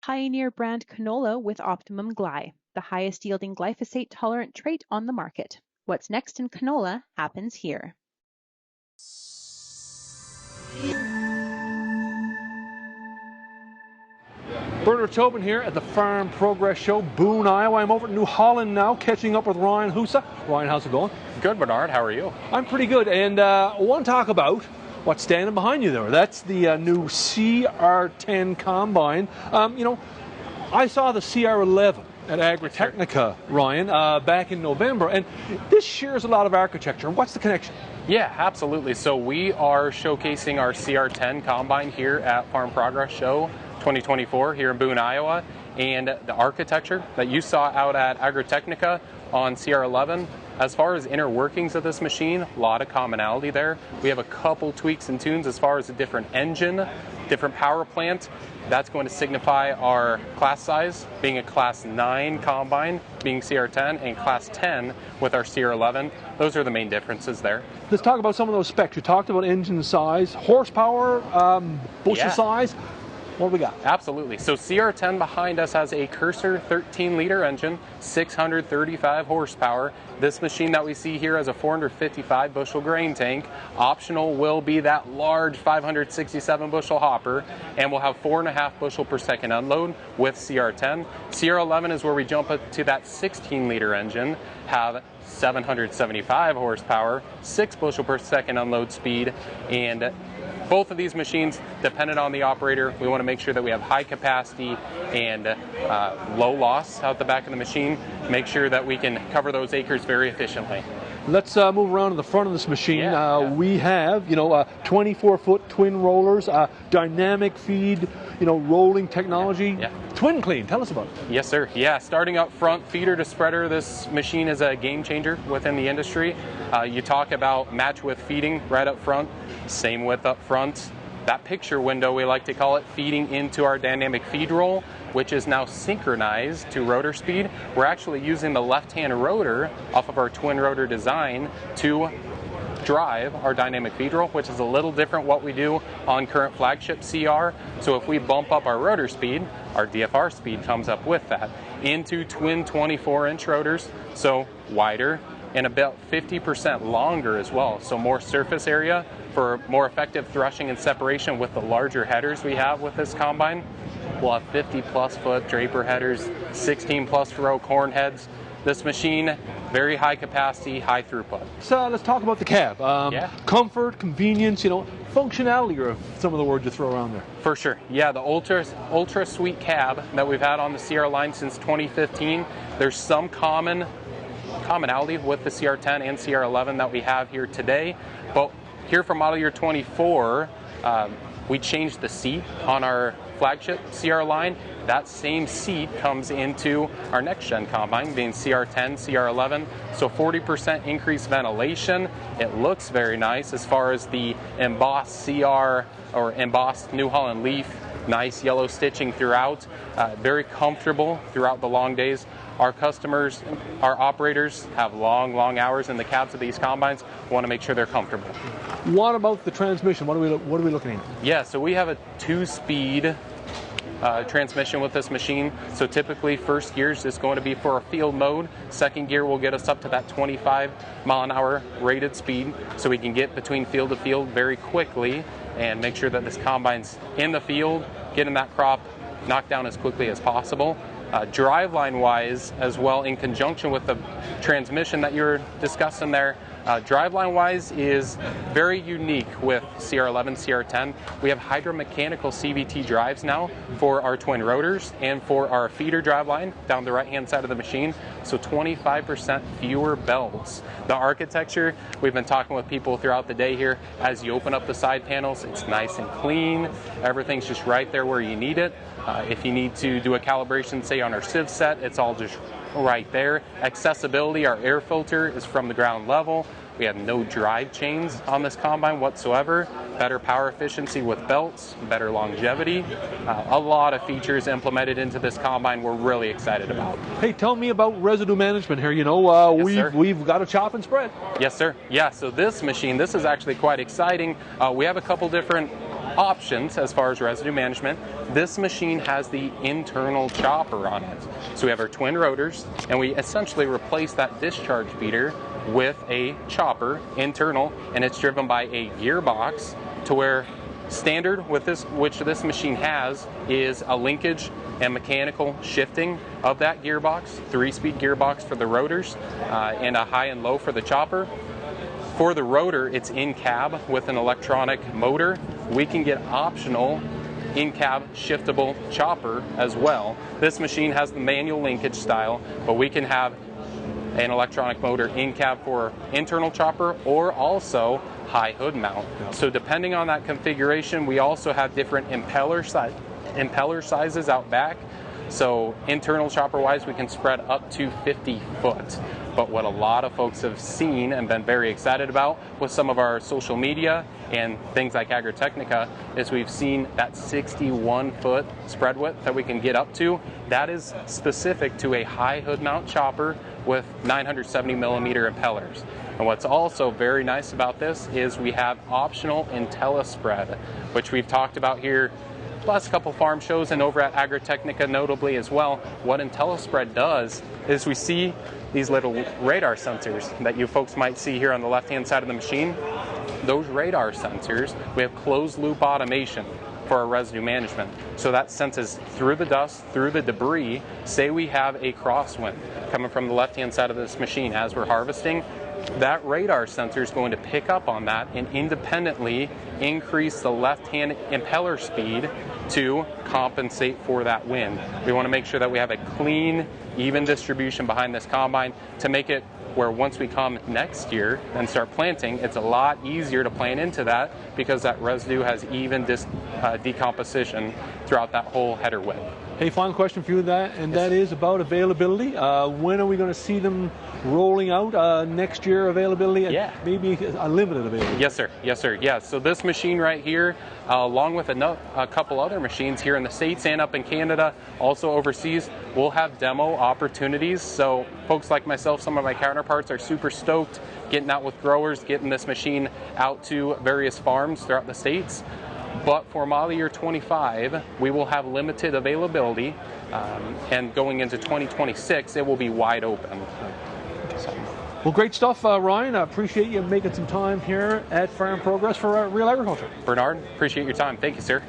Pioneer brand canola with Optimum Gly, the highest yielding glyphosate tolerant trait on the market. What's next in canola happens here. Bernard Tobin here at the Farm Progress Show, Boone, Iowa. I'm over at New Holland now, catching up with Ryan Husa. Ryan, how's it going? Good, Bernard. How are you? I'm pretty good, and I want to talk about what's standing behind you there. That's the new CR10 combine. I saw the CR11 at Agritechnica, Ryan, back in November, and this shares a lot of architecture. What's the connection? Yeah, absolutely. So we are showcasing our CR10 combine here at Farm Progress Show 2024 here in Boone, Iowa, and the architecture that you saw out at Agritechnica on CR11. As far as inner workings of this machine, a lot of commonality there. We have a couple tweaks and tunes as far as a different engine, different power plant. That's going to signify our class size, being a class 9 combine, being CR10, and class 10 with our CR11. Those are the main differences there. Let's talk about some of those specs. You talked about engine size, horsepower, bushel size. What do we got? Absolutely. So CR10 behind us has a Cursor 13-liter engine, 635 horsepower. This machine that we see here has a 455 bushel grain tank. Optional will be that large 567 bushel hopper, and we'll have 4.5 bushel per second unload with CR10. CR11 is where we jump up to that 16-liter engine, have 775 horsepower, 6 bushel per second unload speed, and both of these machines, dependent on the operator, we want to make sure that we have high capacity and low loss out the back of the machine. Make sure that we can cover those acres very efficiently. Let's move around to the front of this machine. We have, 24-foot twin rollers, dynamic feed, rolling technology. Twin clean, tell us about it. Yes, sir. Yeah, starting up front, feeder to spreader, this machine is a game changer within the industry. You talk about match with feeding right up front, same with up front. That picture window, we like to call it, feeding into our dynamic feed roll, which is now synchronized to rotor speed. We're actually using the left-hand rotor off of our twin rotor design to drive our dynamic feed roll, which is a little different what we do on current flagship CR. So if we bump up our rotor speed, our DFR speed comes up with that into twin 24-inch rotors, so wider and about 50% longer as well. So more surface area for more effective threshing and separation with the larger headers we have with this combine. We'll have 50+ foot draper headers, 16+ row corn heads. This machine, very high capacity, high throughput. So let's talk about the cab. Comfort, convenience, functionality are some of the words you throw around there. For sure. Yeah, the ultra sweet cab that we've had on the CR line since 2015. There's some commonality with the CR10 and CR11 that we have here today. But here for model year 24, we changed the seat on our flagship CR line. That same seat comes into our next gen combine, being CR10, CR11. So 40% increased ventilation. It looks very nice as far as the embossed CR or embossed New Holland leaf. Nice yellow stitching throughout. Very comfortable throughout the long days. Our customers, our operators have long hours in the cabs of these combines. We want to make sure they're comfortable. What about the transmission? What are we looking at? Yeah, so we have a 2-speed transmission with this machine. So typically first gear is just going to be for a field mode. Second gear will get us up to that 25 mile an hour rated speed, so we can get between field to field very quickly and make sure that this combine's in the field, getting that crop knocked down as quickly as possible. Driveline wise as well, in conjunction with the transmission that you're discussing there, driveline wise is very unique with CR11, CR10. We have hydromechanical CVT drives now for our twin rotors and for our feeder driveline down the right hand side of the machine, so 25% fewer belts. The architecture, we've been talking with people throughout the day here, as you open up the side panels, it's nice and clean, everything's just right there where you need it. If you need to do a calibration, say on our sieve set, it's all just right there. Accessibility, our air filter is from the ground level. We have no drive chains on this combine whatsoever. Better power efficiency with belts, better longevity. A lot of features implemented into this combine we're really excited about. Hey, tell me about residue management here. We've got a chop and spread. Yes, sir. Yeah, so this machine, this is actually quite exciting. We have a couple different options as far as residue management. This machine has the internal chopper on it. So we have our twin rotors, and we essentially replace that discharge feeder with a chopper internal, and it's driven by a gearbox, to where standard with this, which this machine has, is a linkage and mechanical shifting of that gearbox, 3-speed gearbox for the rotors, and a high and low for the chopper. For the rotor, it's in cab with an electronic motor. We can get optional in-cab shiftable chopper as well. This machine has the manual linkage style, but we can have an electronic motor in-cab for internal chopper, or also high hood mount. So depending on that configuration, we also have different impeller sizes out back. So internal chopper wise, we can spread up to 50 foot. But what a lot of folks have seen and been very excited about with some of our social media and things like Agritechnica is we've seen that 61 foot spread width that we can get up to. That is specific to a high hood mount chopper with 970 millimeter impellers. And what's also very nice about this is we have optional Intell Spread, which we've talked about here last couple farm shows and over at Agritechnica notably as well. What Intell Spread does is we see these little radar sensors that you folks might see here on the left hand side of the machine. Those radar sensors, we have closed loop automation for our residue management. So that senses through the dust, through the debris. Say we have a crosswind coming from the left hand side of this machine as we're harvesting, that radar sensor is going to pick up on that and independently increase the left-hand impeller speed to compensate for that wind. We want to make sure that we have a clean, even distribution behind this combine to make it where once we come next year and start planting, it's a lot easier to plant into that because that residue has even decomposition throughout that whole header width. Hey, final question for you, that is about availability. When are we going to see them rolling out next year availability? Yeah. Maybe unlimited availability. Yes, sir. Yes, sir. Yeah. So this machine right here, along with a couple other machines here in the States and up in Canada, also overseas, we'll have demo opportunities. So folks like myself, some of my counterparts are super stoked getting out with growers, getting this machine out to various farms throughout the States. But for model year 25, we will have limited availability, and going into 2026, it will be wide open. So. Well, great stuff, Ryan. I appreciate you making some time here at Farm Progress for Real Agriculture. Bernard, appreciate your time. Thank you, sir.